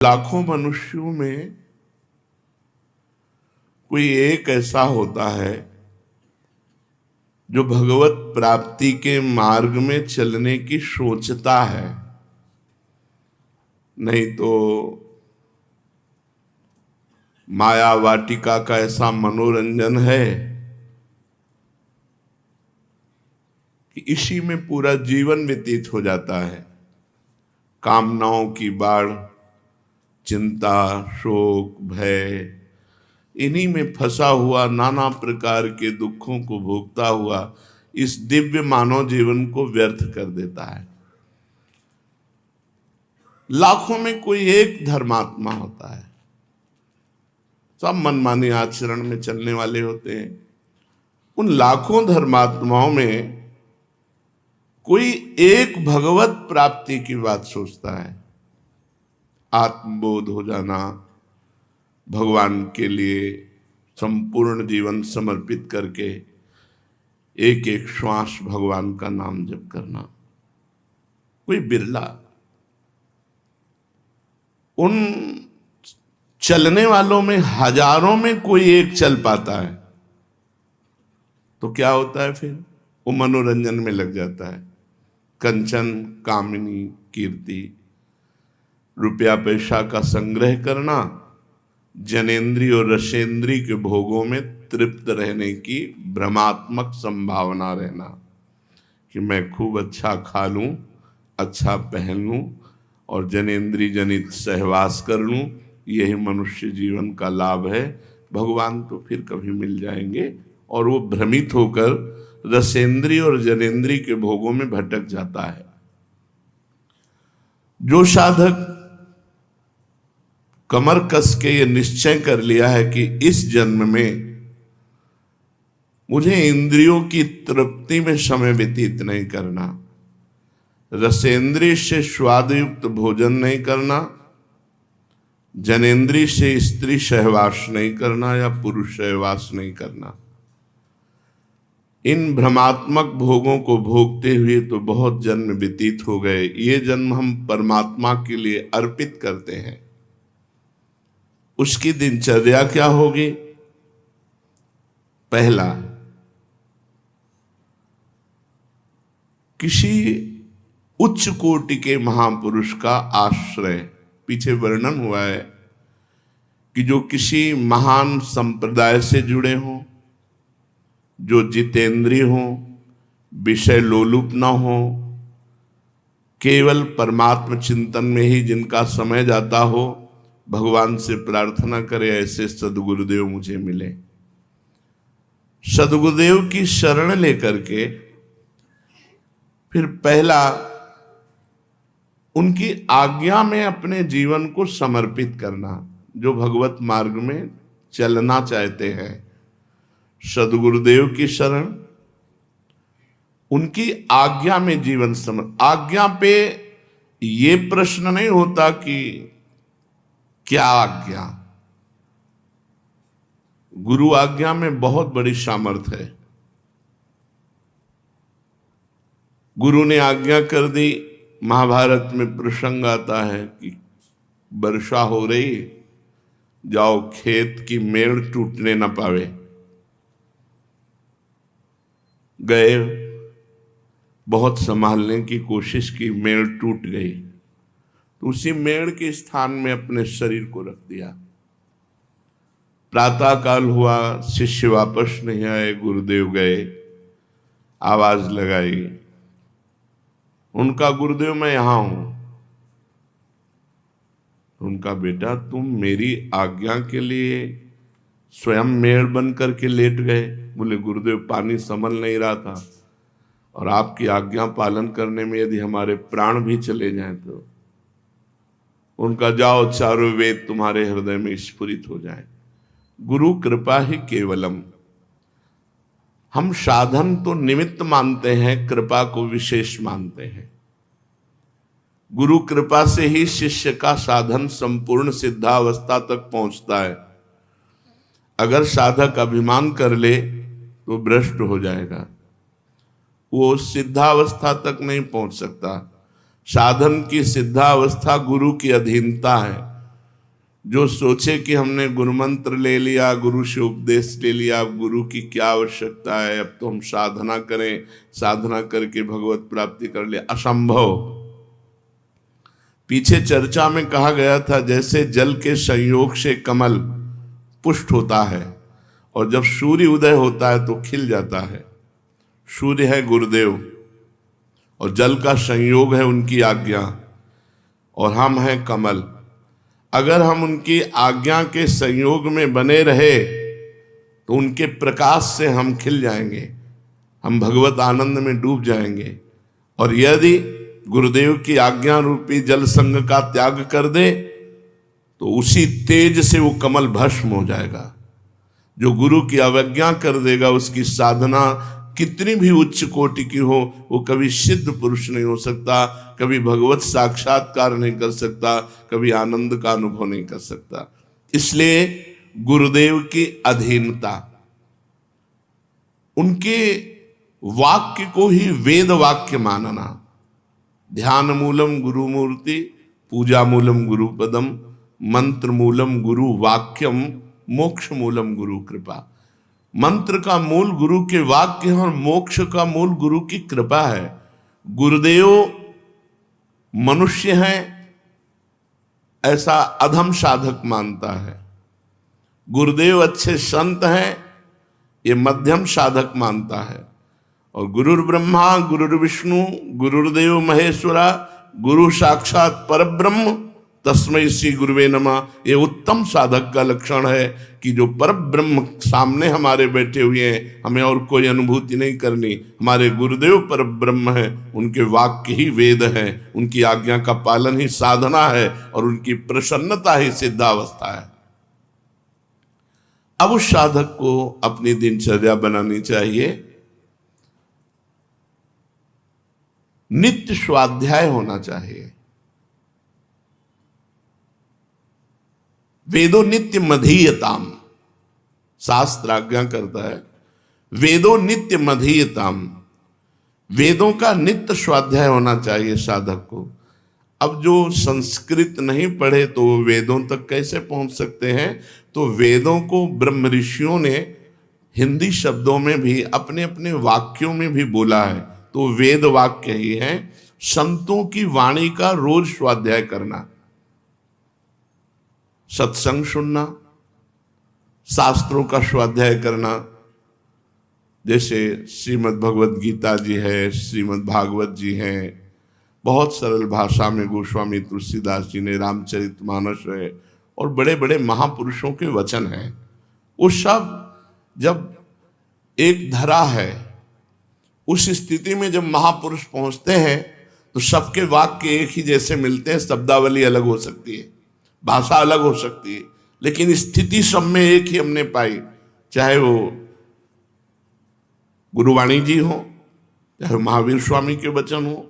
लाखों मनुष्यों में कोई एक ऐसा होता है जो भगवत प्राप्ति के मार्ग में चलने की सोचता है, नहीं तो माया वाटिका का ऐसा मनोरंजन है कि इसी में पूरा जीवन व्यतीत हो जाता है। कामनाओं की बाढ़, चिंता, शोक, भय, इन्हीं में फंसा हुआ नाना प्रकार के दुखों को भोगता हुआ इस दिव्य मानव जीवन को व्यर्थ कर देता है। लाखों में कोई एक धर्मात्मा होता है, सब मनमानी आचरण में चलने वाले होते हैं। उन लाखों धर्मात्माओं में कोई एक भगवत प्राप्ति की बात सोचता है, आत्मबोध हो जाना, भगवान के लिए संपूर्ण जीवन समर्पित करके एक एक श्वास भगवान का नाम जप करना। कोई बिरला। उन चलने वालों में हजारों में कोई एक चल पाता है, तो क्या होता है फिर? वो मनोरंजन में लग जाता है। कंचन, कामिनी, कीर्ति, रुपया पैसा का संग्रह करना, जनेन्द्रीय और रसेंद्रीय के भोगों में तृप्त रहने की भ्रमात्मक संभावना रहना कि मैं खूब अच्छा खा लूं, अच्छा पहन लूं और जनेन्द्रीय जनित सहवास कर लूं, यही मनुष्य जीवन का लाभ है। भगवान तो फिर कभी मिल जाएंगे। और वो भ्रमित होकर रसेंद्रीय और जनेन्द्रीय के भोगों में भटक जाता है। जो साधक कमर कस के ये निश्चय कर लिया है कि इस जन्म में मुझे इंद्रियों की तृप्ति में समय व्यतीत नहीं करना, रसेंद्रिय से स्वादयुक्त भोजन नहीं करना, जनेन्द्रिय से स्त्री सहवास नहीं करना या पुरुष सहवास नहीं करना, इन भ्रमात्मक भोगों को भोगते हुए तो बहुत जन्म व्यतीत हो गए। ये जन्म हम परमात्मा के लिए अर्पित करते हैं। उसकी दिनचर्या क्या होगी? पहला, किसी उच्च कोटि के महापुरुष का आश्रय। पीछे वर्णन हुआ है कि जो किसी महान संप्रदाय से जुड़े हों, जो जितेंद्रिय हों, विषय लोलुप न हो, केवल परमात्म चिंतन में ही जिनका समय जाता हो, भगवान से प्रार्थना करे ऐसे सदगुरुदेव मुझे मिले। सदगुरुदेव की शरण लेकर के फिर पहला उनकी आज्ञा में अपने जीवन को समर्पित करना। जो भगवत मार्ग में चलना चाहते हैं, सदगुरुदेव की शरण, उनकी आज्ञा में जीवन आज्ञा पे ये प्रश्न नहीं होता कि क्या आज्ञा। गुरु आज्ञा में बहुत बड़ी सामर्थ्य है। गुरु ने आज्ञा कर दी। महाभारत में प्रसंग आता है कि वर्षा हो रही, जाओ खेत की मेड़ टूटने न पावे। गए, बहुत संभालने की कोशिश की, मेड़ टूट गई, तो उसी मेड़ के स्थान में अपने शरीर को रख दिया। प्रातः काल हुआ, शिष्य वापस नहीं आए, गुरुदेव गए, आवाज लगाई, उनका गुरुदेव मैं यहां हूं। उनका बेटा तुम मेरी आज्ञा के लिए स्वयं मेड़ बन करके लेट गए। बोले गुरुदेव पानी संभल नहीं रहा था, और आपकी आज्ञा पालन करने में यदि हमारे प्राण भी चले जाएं तो। उनका जाओ चारों वेद तुम्हारे हृदय में स्फुरित हो जाए। गुरु कृपा ही केवलम। हम साधन तो निमित्त मानते हैं, कृपा को विशेष मानते हैं। गुरु कृपा से ही शिष्य का साधन संपूर्ण सिद्धावस्था तक पहुंचता है। अगर साधक अभिमान कर ले तो भ्रष्ट हो जाएगा, वो सिद्धावस्था तक नहीं पहुंच सकता। साधन की सिद्धावस्था गुरु की अधीनता है। जो सोचे कि हमने गुरु मंत्र ले लिया, गुरु से उपदेश ले लिया, अब गुरु की क्या आवश्यकता है, अब तो हम साधना करें, साधना करके भगवत प्राप्ति कर ले, असंभव। पीछे चर्चा में कहा गया था जैसे जल के संयोग से कमल पुष्ट होता है और जब सूर्य उदय होता है तो खिल जाता है। सूर्य है गुरुदेव और जल का संयोग है उनकी आज्ञा, और हम हैं कमल। अगर हम उनकी आज्ञा के संयोग में बने रहे तो उनके प्रकाश से हम खिल जाएंगे, हम भगवत आनंद में डूब जाएंगे। और यदि गुरुदेव की आज्ञा रूपी जल संग का त्याग कर दे तो उसी तेज से वो कमल भस्म हो जाएगा। जो गुरु की अवज्ञा कर देगा उसकी साधना कितनी भी उच्च कोटि की हो, वो कभी सिद्ध पुरुष नहीं हो सकता, कभी भगवत साक्षात्कार नहीं कर सकता, कभी आनंद का अनुभव नहीं कर सकता। इसलिए गुरुदेव की अधीनता, उनके वाक्य को ही वेद वाक्य मानना। ध्यान मूलम गुरु मूर्ति, पूजा मूलम गुरु पदम, मंत्र मूलम गुरु वाक्यम, मोक्ष मूलम गुरु कृपा। मंत्र का मूल गुरु के वाक्य है और मोक्ष का मूल गुरु की कृपा है। गुरुदेव मनुष्य हैं ऐसा अधम साधक मानता है, गुरुदेव अच्छे संत हैं ये मध्यम साधक मानता है, और गुरुर् ब्रह्मा गुरुर्विष्णु गुरुर्देव महेश्वरा गुरु साक्षात परब्रह्म तस्मै श्री गुरुवे नमः, ये उत्तम साधक का लक्षण है कि जो परब्रह्म सामने हमारे बैठे हुए हैं, हमें और कोई अनुभूति नहीं करनी, हमारे गुरुदेव परब्रह्म है, उनके वाक्य ही वेद है, उनकी आज्ञा का पालन ही साधना है और उनकी प्रसन्नता ही सिद्धावस्था है। अब उस साधक को अपनी दिनचर्या बनानी चाहिए, नित्य स्वाध्याय होना चाहिए। वेदो नित्य मधीयताम, शास्त्र आज्ञा करता है वेदो नित्य मधीयताम, वेदों का नित्य स्वाध्याय होना चाहिए साधक को। अब जो संस्कृत नहीं पढ़े तो वो वेदों तक कैसे पहुंच सकते हैं? तो वेदों को ब्रह्म ऋषियों ने हिंदी शब्दों में भी अपने अपने वाक्यों में भी बोला है, तो वेद वाक्य ही है। संतों की वाणी का रोज स्वाध्याय करना, सत्संग सुनना, शास्त्रों का स्वाध्याय करना, जैसे श्रीमद् भगवत गीता जी है, श्रीमद् भागवत जी हैं, बहुत सरल भाषा में गोस्वामी तुलसीदास जी ने रामचरितमानस है, और बड़े बड़े महापुरुषों के वचन हैं। वो सब जब एक धरा है, उस स्थिति में जब महापुरुष पहुंचते हैं तो सबके वाक्य एक ही जैसे मिलते हैं। शब्दावली अलग हो सकती है, भाषा अलग हो सकती है, लेकिन स्थिति सब में एक ही हमने पाई, चाहे वो गुरुवाणी जी हो, चाहे महावीर स्वामी के वचन हो,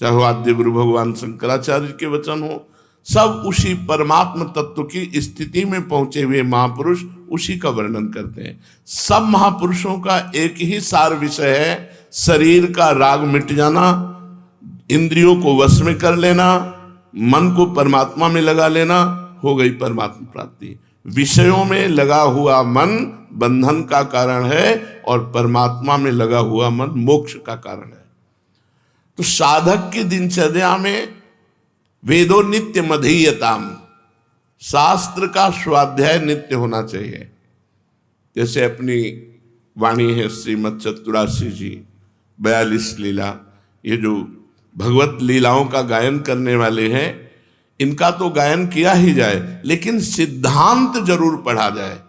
चाहे वो आद्य गुरु भगवान शंकराचार्य के वचन हो, सब उसी परमात्म तत्व की स्थिति में पहुंचे हुए महापुरुष उसी का वर्णन करते हैं। सब महापुरुषों का एक ही सार विषय है, शरीर का राग मिट जाना, इंद्रियों को वश में कर लेना, मन को परमात्मा में लगा लेना, हो गई परमात्मा प्राप्ति। विषयों में लगा हुआ मन बंधन का कारण है और परमात्मा में लगा हुआ मन मोक्ष का कारण है। तो साधक की दिनचर्या में वेदो नित्य मधीयताम, शास्त्र का स्वाध्याय नित्य होना चाहिए। जैसे अपनी वाणी है श्रीमद् चतुरासी जी, 42 लीला, ये जो भगवत लीलाओं का गायन करने वाले हैं, इनका तो गायन किया ही जाए, लेकिन सिद्धांत जरूर पढ़ा जाए।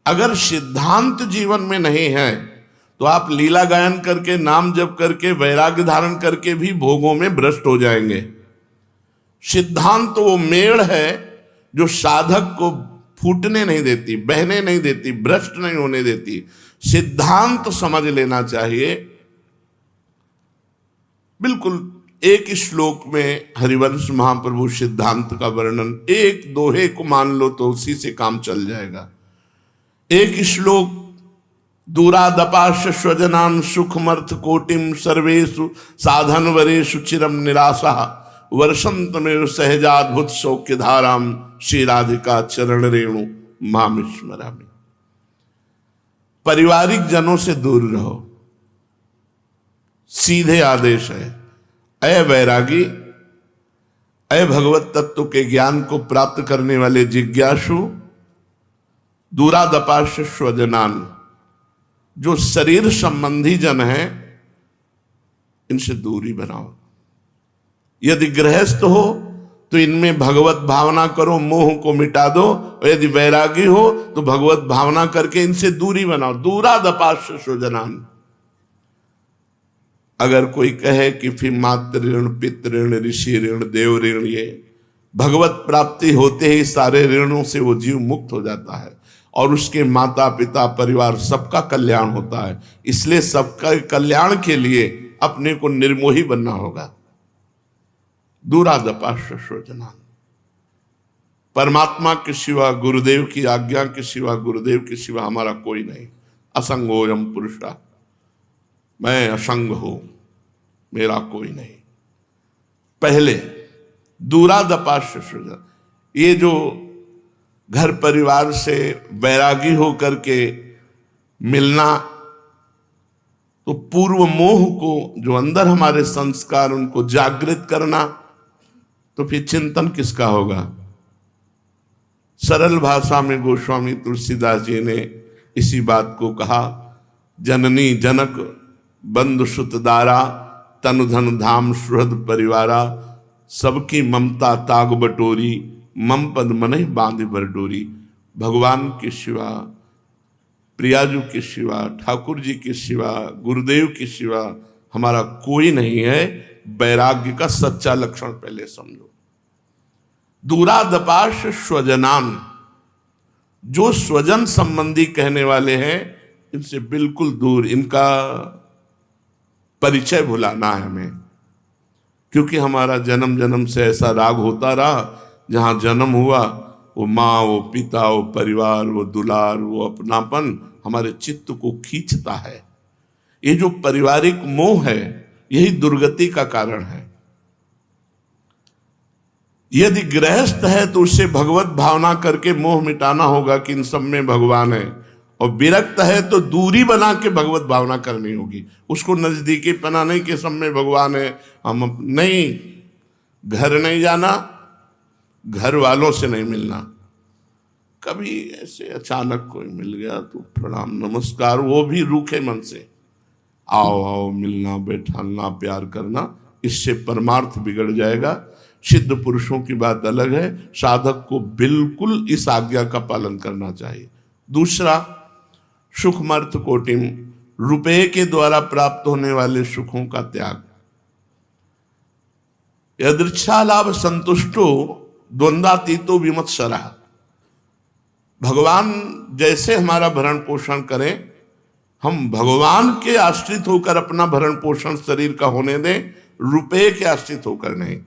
अगर सिद्धांत जीवन में नहीं है तो आप लीला गायन करके, नाम जप करके, वैराग्य धारण करके भी भोगों में भ्रष्ट हो जाएंगे। सिद्धांत तो वो मेड़ है जो साधक को फूटने नहीं देती, बहने नहीं देती, भ्रष्ट नहीं होने देती। सिद्धांत समझ लेना चाहिए। बिल्कुल एक श्लोक में हरिवंश महाप्रभु सिद्धांत का वर्णन, एक दोहे को मान लो तो उसी से काम चल जाएगा। एक श्लोक, दूरादपाश स्वजनान सुखमर्थ कोटिम सर्वेषु साधन वरेषु चिरम निराशा वर्षंत में सहजाद्भुत सौख्य धाराम श्री राधिका चरण रेणु मामिस्मरामि। पारिवारिक जनों से दूर रहो, सीधे आदेश है। अय वैरागी, अय भगवत तत्व के ज्ञान को प्राप्त करने वाले जिज्ञासु, दूरादपाश स्वजनान, जो शरीर संबंधी जन है इनसे दूरी बनाओ। यदि गृहस्थ हो तो इनमें भगवत भावना करो, मोह को मिटा दो, और यदि वैरागी हो तो भगवत भावना करके इनसे दूरी बनाओ। दूरादपाश स्वजनान। अगर कोई कहे कि फिर मातृ ऋण, पितृ ऋण, ऋषि ऋण, देव ऋण, ये भगवत प्राप्ति होते ही सारे ऋणों से वो जीव मुक्त हो जाता है और उसके माता पिता परिवार सबका कल्याण होता है। इसलिए सबका कल्याण के लिए अपने को निर्मोही बनना होगा। दूरादपाश स्वजनान। परमात्मा के सिवा, गुरुदेव की आज्ञा के सिवा, गुरुदेव के सिवा हमारा कोई नहीं। असंगोयम पुरुषा, मैं असंग हूं, मेरा कोई नहीं। पहले दूरादपाश स्वजन, ये जो घर परिवार से वैरागी होकर के मिलना, तो पूर्व मोह को, जो अंदर हमारे संस्कार, उनको जागृत करना, तो फिर चिंतन किसका होगा? सरल भाषा में गोस्वामी तुलसीदास जी ने इसी बात को कहा। जननी जनक बंधु सुतदारा, तनु धन धाम सुहृद परिवारा, सबकी ममता ताग बटोरी, मम पद मन बांध बरडोरी। भगवान के सिवा, प्रियाजू के सिवा, ठाकुर जी के सिवा, गुरुदेव के सिवा हमारा कोई नहीं है। वैराग्य का सच्चा लक्षण पहले समझो। दूरादपाश स्वजनान, जो स्वजन संबंधी कहने वाले हैं इनसे बिल्कुल दूर, इनका परिचय भुलाना है हमें। क्योंकि हमारा जन्म जन्म से ऐसा राग होता रहा, जहां जन्म हुआ वो माँ, वो पिता, वो परिवार, वो दुलार, वो अपनापन हमारे चित्त को खींचता है। ये जो पारिवारिक मोह है यही दुर्गति का कारण है। यदि गृहस्थ है तो उसे भगवत भावना करके मोह मिटाना होगा कि इन सब में भगवान है, और विरक्त है तो दूरी बना के भगवत भावना करनी होगी। उसको नजदीकी पना नहीं कि सब में भगवान है, हम नहीं, घर नहीं जाना, घर वालों से नहीं मिलना। कभी ऐसे अचानक कोई मिल गया तो प्रणाम नमस्कार, वो भी रूखे मन से, आओ आओ, मिलना बैठाना प्यार करना, इससे परमार्थ बिगड़ जाएगा। सिद्ध पुरुषों की बात अलग है। साधक को बिल्कुल इस आज्ञा का पालन करना चाहिए। दूसरा, सुखमर्थ कोटिम, रुपये के द्वारा प्राप्त होने वाले सुखों का त्याग। यदृच्छा लाभ संतुष्टो द्वंद्वातीतो विमत्सरः। भगवान जैसे हमारा भरण पोषण करें, हम भगवान के आश्रित होकर अपना भरण पोषण शरीर का होने दें, रुपये के आश्रित होकर नहीं।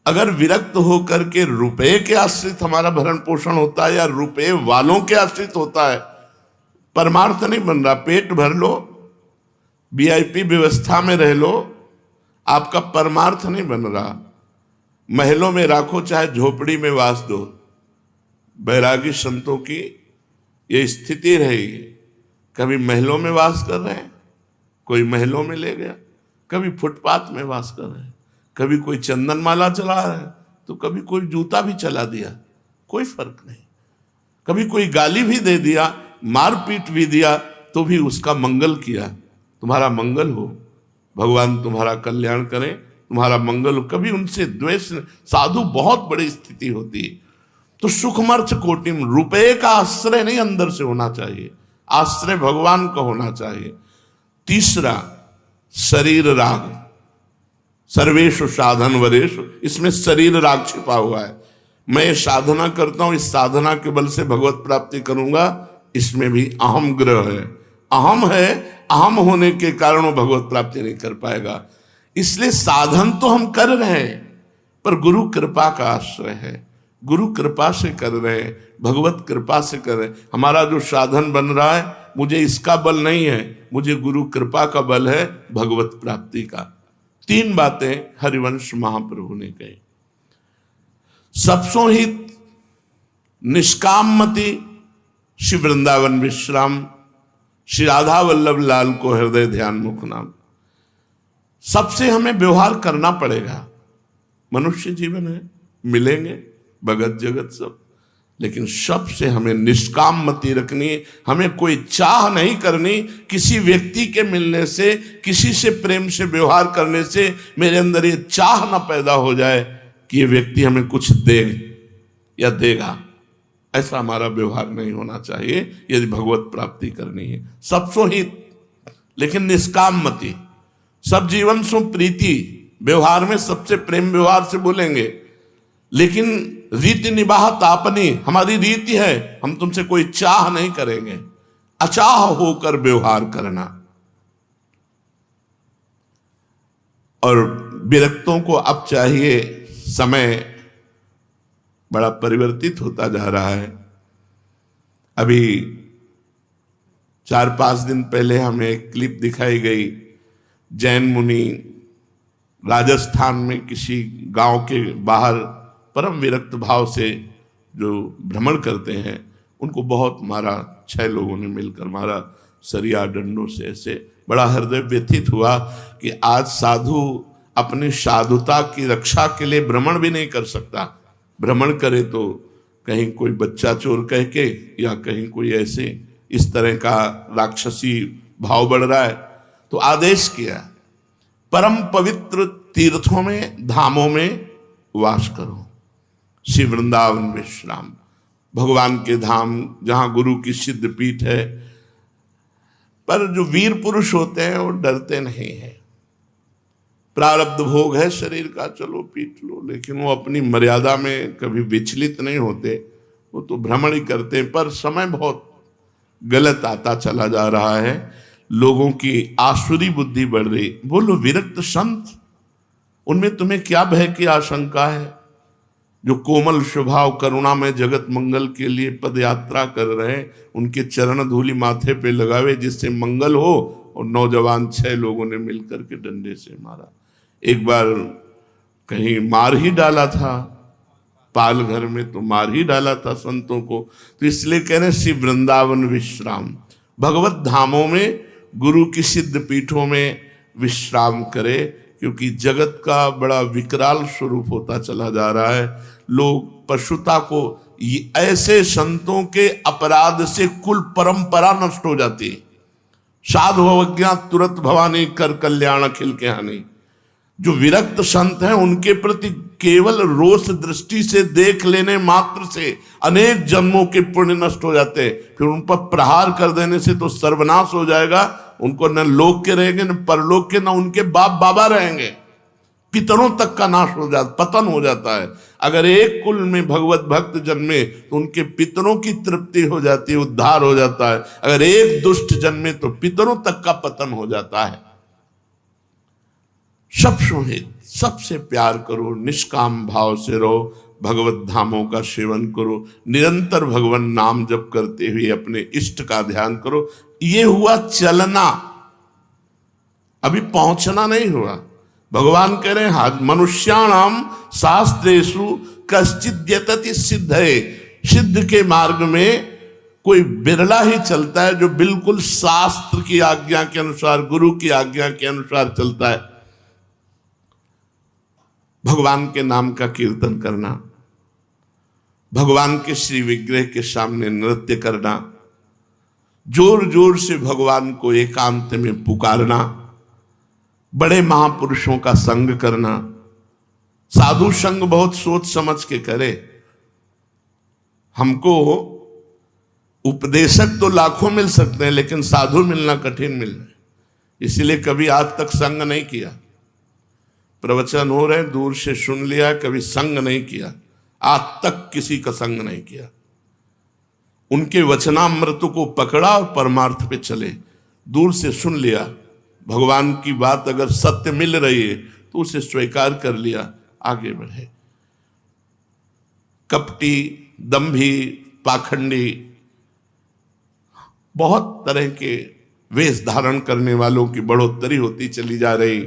अगर विरक्त होकर के रुपये के आश्रित हमारा भरण पोषण होता है या रुपये वालों के आश्रित होता है, परमार्थ नहीं बन रहा। पेट भर लो, वीआईपी व्यवस्था में रह लो, आपका परमार्थ नहीं बन रहा। महलों में राखो चाहे झोपड़ी में वास दो। बैरागी संतों की ये स्थिति रही। कभी महलों में वास कर रहे हैं, कोई महलों में ले गया, कभी फुटपाथ में वास कर रहे हैं, कभी कोई चंदन माला चला रहा है तो कभी कोई जूता भी चला दिया, कोई फर्क नहीं। कभी कोई गाली भी दे दिया, मारपीट भी दिया, तो भी उसका मंगल किया। तुम्हारा मंगल हो, भगवान तुम्हारा कल्याण करें, तुम्हारा मंगल हो। कभी उनसे द्वेष, साधु बहुत बड़ी स्थिति होती है। तो सुखमर्थ कोटिम, रुपये का आश्रय नहीं अंदर से होना चाहिए, आश्रय भगवान का होना चाहिए। तीसरा, शरीर राग, सर्वेषु साधन वरेषु, इसमें शरीर राग छिपा हुआ है। मैं साधना करता हूं, इस साधना के बल से भगवत प्राप्ति करूंगा, इसमें भी अहम ग्रह है। अहम है, अहम होने के कारण वो भगवत प्राप्ति नहीं कर पाएगा। इसलिए साधन तो हम कर रहे हैं, पर गुरु कृपा का आश्रय है। गुरु कृपा से कर रहे हैं, भगवत कृपा से कर रहे हैं। हमारा जो साधन बन रहा है, मुझे इसका बल नहीं है, मुझे गुरु कृपा का बल है, भगवत प्राप्ति का। 3 बातें हरिवंश महाप्रभु ने कही। सबसो हित निष्कामति श्री वृंदावन विश्राम, श्री राधा वल्लभ लाल को हृदय ध्यान मुख नाम। सबसे हमें व्यवहार करना पड़ेगा, मनुष्य जीवन है, मिलेंगे भगत जगत सब, लेकिन सबसे हमें निष्काम मति रखनी। हमें कोई चाह नहीं करनी किसी व्यक्ति के मिलने से, किसी से प्रेम से व्यवहार करने से मेरे अंदर ये चाह ना पैदा हो जाए कि ये व्यक्ति हमें कुछ दे या देगा। ऐसा हमारा व्यवहार नहीं होना चाहिए यदि भगवत प्राप्ति करनी है। सबसो हित लेकिन निष्काम मति, सब जीवन सो प्रीति, व्यवहार में सबसे प्रेम व्यवहार से बोलेंगे, लेकिन रीति निभात आपनी, हमारी रीति है, हम तुमसे कोई चाह नहीं करेंगे, अचाह होकर व्यवहार करना। और विरक्तों को अब चाहिए, समय बड़ा परिवर्तित होता जा रहा है। अभी 4-5 दिन पहले हमें एक क्लिप दिखाई गई, जैन मुनि राजस्थान में किसी गांव के बाहर परम विरक्त भाव से जो भ्रमण करते हैं, उनको बहुत मारा, 6 लोगों ने मिलकर मारा सरिया डंडों से। ऐसे बड़ा हृदय व्यथित हुआ कि आज साधु अपनी साधुता की रक्षा के लिए भ्रमण भी नहीं कर सकता। भ्रमण करे तो कहीं कोई बच्चा चोर कह के, या कहीं कोई ऐसे इस तरह का राक्षसी भाव बढ़ रहा है, तो आदेश किया परम पवित्र तीर्थों में, धामों में वास करो, श्री वृंदावन विश्राम, भगवान के धाम जहां गुरु की सिद्ध पीठ है। पर जो वीर पुरुष होते हैं वो डरते नहीं है। प्रारब्ध भोग है शरीर का, चलो पीट लो, लेकिन वो अपनी मर्यादा में कभी विचलित नहीं होते, वो तो भ्रमण ही करते हैं। पर समय बहुत गलत आता चला जा रहा है, लोगों की आसुरी बुद्धि बढ़ रही। बोलो विरक्त संत, उनमें तुम्हें क्या भय की आशंका है? जो कोमल स्वभाव करुणा में जगत मंगल के लिए पद यात्रा कर रहे हैं, उनके चरण धूलि माथे पे लगावे जिससे मंगल हो। और नौजवान 6 लोगों ने मिलकर के डंडे से मारा। एक बार कहीं मार ही डाला था, पाल घर में तो मार ही डाला था संतों को। तो इसलिए कह रहे श्री वृंदावन विश्राम, भगवत धामों में, गुरु की सिद्ध पीठों में विश्राम करे, क्योंकि जगत का बड़ा विकराल स्वरूप होता चला जा रहा है। लोग पशुता को, ऐसे संतों के अपराध से कुल परंपरा नष्ट हो जाती है। साधु अवज्ञा तुरंत भवानी कर कल्याण अखिल के हानि। जो विरक्त संत हैं उनके प्रति केवल रोष दृष्टि से देख लेने मात्र से अनेक जन्मों के पुण्य नष्ट हो जाते हैं। फिर उन पर प्रहार कर देने से तो सर्वनाश हो जाएगा। उनको न लोक के रहेंगे, न परलोक के, न उनके बाप बाबा रहेंगे। पितरों तक का नाश हो जाता, पतन हो जाता है। अगर एक कुल में भगवत भक्त जन्मे तो उनके पितरों की तृप्ति हो जाती है, उद्धार हो जाता है। अगर एक दुष्ट जन्मे तो पितरों तक का पतन हो जाता है। सबसे हित, सबसे प्यार करो, निष्काम भाव से रहो, भगवत धामों का सेवन करो, निरंतर भगवान नाम जप करते हुए अपने इष्ट का ध्यान करो। ये हुआ चलना, अभी पहुंचना नहीं हुआ। भगवान कह रहे हैं मनुष्याणाम शास्त्रेषु कश्चित् यतति सिद्धये। सिद्ध के मार्ग में कोई बिरला ही चलता है जो बिल्कुल शास्त्र की आज्ञा के अनुसार, गुरु की आज्ञा के अनुसार चलता है। भगवान के नाम का कीर्तन करना, भगवान के श्री विग्रह के सामने नृत्य करना, जोर जोर से भगवान को एकांत में पुकारना, बड़े महापुरुषों का संग करना। साधु संग बहुत सोच समझ के करे। हमको उपदेशक तो लाखों मिल सकते हैं, लेकिन साधु मिलना कठिन मिल रहा है। इसीलिए कभी आज तक संग नहीं किया। प्रवचन हो रहे, दूर से सुन लिया, कभी संग नहीं किया। आज तक किसी का संग नहीं किया। उनके वचनामृत को पकड़ा और परमार्थ पे चले। दूर से सुन लिया, भगवान की बात अगर सत्य मिल रही है तो उसे स्वीकार कर लिया, आगे बढ़े। कपटी, दंभी, पाखंडी, बहुत तरह के वेश धारण करने वालों की बढ़ोतरी होती चली जा रही।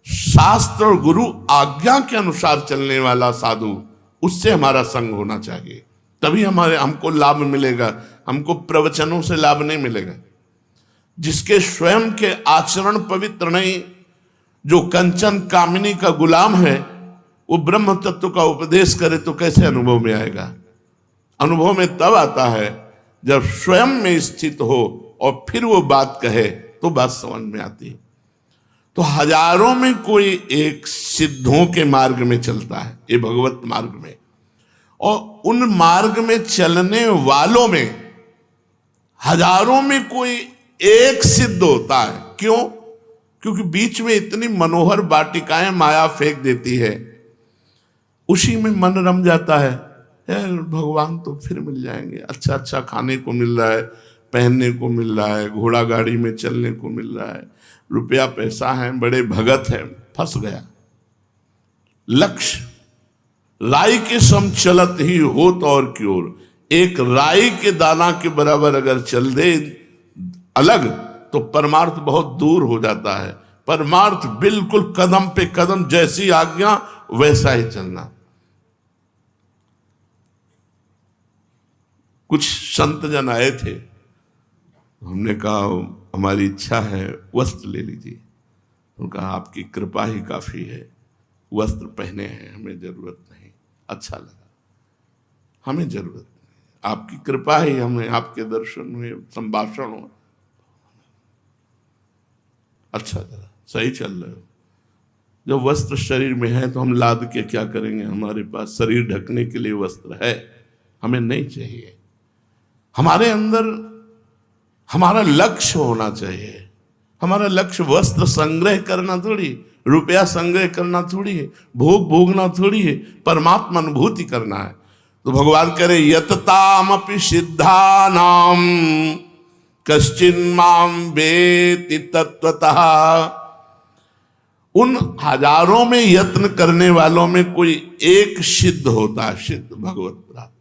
शास्त्र और गुरु आज्ञा के अनुसार चलने वाला साधु, उससे हमारा संग होना चाहिए, तभी हमको लाभ मिलेगा। हमको प्रवचनों से लाभ नहीं मिलेगा। जिसके स्वयं के आचरण पवित्र नहीं, जो कंचन कामिनी का गुलाम है, वो ब्रह्म तत्व का उपदेश करे तो कैसे अनुभव में आएगा? अनुभव में तब आता है जब स्वयं में स्थित हो और फिर वो बात कहे तो बात समझ में आती है। तो हजारों में कोई एक सिद्धों के मार्ग में चलता है, ये भगवत मार्ग में, और उन मार्ग में चलने वालों में हजारों में कोई एक सिद्ध होता है। क्यों? क्योंकि बीच में इतनी मनोहर वाटिकाएं माया फेंक देती है, उसी में मन रम जाता है। भगवान तो फिर मिल जाएंगे, अच्छा अच्छा खाने को मिल रहा है, पहनने को मिल रहा है, घोड़ा गाड़ी में चलने को मिल रहा है, रुपया पैसा है, बड़े भगत है, फंस गया। लक्ष्य राई के सम चलत ही होत और क्योर, एक राई के दाना के बराबर अगर चल दे अलग तो परमार्थ बहुत दूर हो जाता है। परमार्थ बिल्कुल कदम पे कदम, जैसी आज्ञा वैसा ही चलना। कुछ संत जन आए थे, हमने कहा हमारी इच्छा है वस्त्र ले लीजिए। उनका आपकी कृपा ही काफी है, वस्त्र पहने हैं, हमें जरूरत नहीं। अच्छा लगा, हमें जरूरत नहीं, आपकी कृपा ही हमें, आपके दर्शन हुए, संभाषण हो, अच्छा लगा, सही चल रहे हो। जब वस्त्र शरीर में है तो हम लाद के क्या करेंगे? हमारे पास शरीर ढकने के लिए वस्त्र है, हमें नहीं चाहिए। हमारे अंदर हमारा लक्ष्य होना चाहिए। हमारा लक्ष्य वस्त्र संग्रह करना थोड़ी, रुपया संग्रह करना थोड़ी है, भोग भोगना थोड़ी है, परमात्मा अनुभूति करना है। तो भगवान कह रहे यततामपि सिद्धानाम कश्चिन् माम वेति तत्वतः। उन हजारों में यत्न करने वालों में कोई एक सिद्ध होता है, सिद्ध भगवत प्राप्त।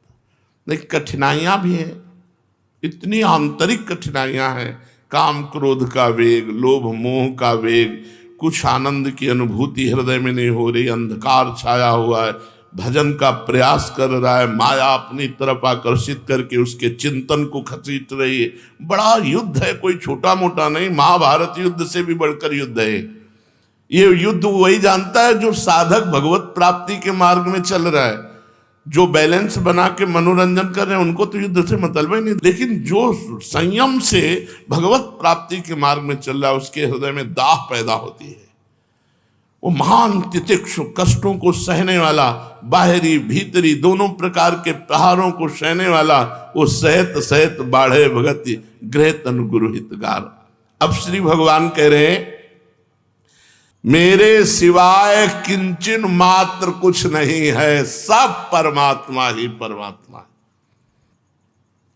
लेकिन कठिनाइयां भी हैं, इतनी आंतरिक कठिनाइयां हैं, काम क्रोध का वेग, लोभ मोह का वेग, कुछ आनंद की अनुभूति हृदय में नहीं हो रही, अंधकार छाया हुआ है, भजन का प्रयास कर रहा है, माया अपनी तरफ आकर्षित करके उसके चिंतन को खसीट रही है। बड़ा युद्ध है, कोई छोटा मोटा नहीं, महाभारत युद्ध से भी बढ़कर युद्ध है। ये युद्ध वही जानता है जो साधक भगवत प्राप्ति के मार्ग में चल रहा है। जो बैलेंस बना के मनोरंजन कर रहे हैं उनको तो युद्ध से मतलब ही नहीं, लेकिन जो संयम से भगवत प्राप्ति के मार्ग में चल रहा है उसके हृदय में दाह पैदा होती है। वो महान तितिक्षु, कष्टों को सहने वाला, बाहरी भीतरी दोनों प्रकार के प्रहारों को सहने वाला, वो सहत सहत बाढ़े भगति गृह तनु गुरु हितगार। अब श्री भगवान कह रहे हैं मेरे सिवाय किंचन मात्र कुछ नहीं है, सब परमात्मा ही परमात्मा है।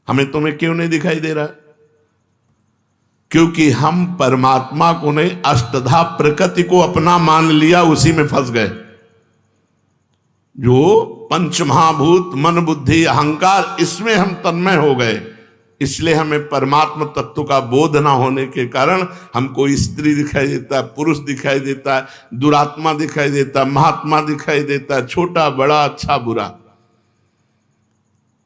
हमें तुम्हें क्यों नहीं दिखाई दे रहा है? क्योंकि हम परमात्मा को नहीं, अष्टधा प्रकृति को अपना मान लिया, उसी में फंस गए। जो पंचमहाभूत मन बुद्धि अहंकार, इसमें हम तन्मय हो गए। इसलिए हमें परमात्मा तत्व का बोध ना होने के कारण हमको स्त्री दिखाई देता है, पुरुष दिखाई देता है, दुरात्मा दिखाई देता है, महात्मा दिखाई देता है, छोटा बड़ा अच्छा बुरा।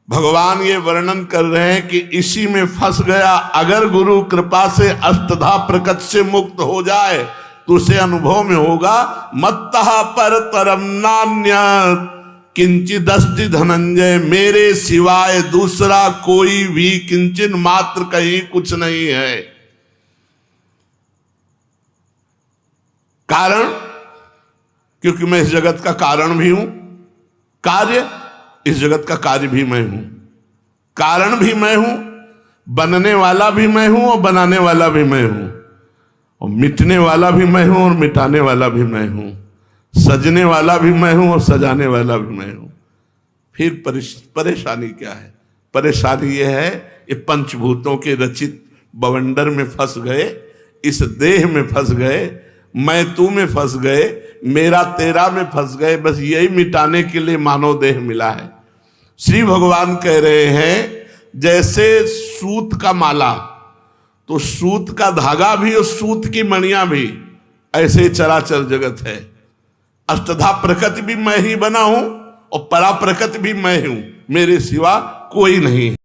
भगवान ये वर्णन कर रहे हैं कि इसी में फंस गया। अगर गुरु कृपा से अष्टधा प्रकृति से मुक्त हो जाए तो उसे अनुभव में होगा मत्तः पर तरम नान्यत् किंचिदस्ति धनंजय, मेरे सिवाय दूसरा कोई भी किंचन मात्र कहीं कुछ नहीं है। कारण, क्योंकि मैं इस जगत का कारण भी हूं, कार्य, इस जगत का कार्य भी मैं हूं, कारण भी मैं हूं, बनने वाला भी मैं हूं और बनाने वाला भी मैं हूं, और मिटने वाला भी मैं हूं और मिटाने वाला भी मैं हूं, सजने वाला भी मैं हूं और सजाने वाला भी मैं हूं। फिर परेशानी क्या है? परेशानी यह है ये पंचभूतों के रचित बवंडर में फंस गए, इस देह में फंस गए, मैं तू में फंस गए, मेरा तेरा में फंस गए। बस यही मिटाने के लिए मानव देह मिला है। श्री भगवान कह रहे हैं जैसे सूत का माला, तो सूत का धागा भी और सूत की मणियां भी ऐसे चराचर जगत है। अष्टधा प्रकृति भी मैं ही बना हूं और परा प्रकृति भी मैं हूं, मेरे सिवा कोई नहीं है।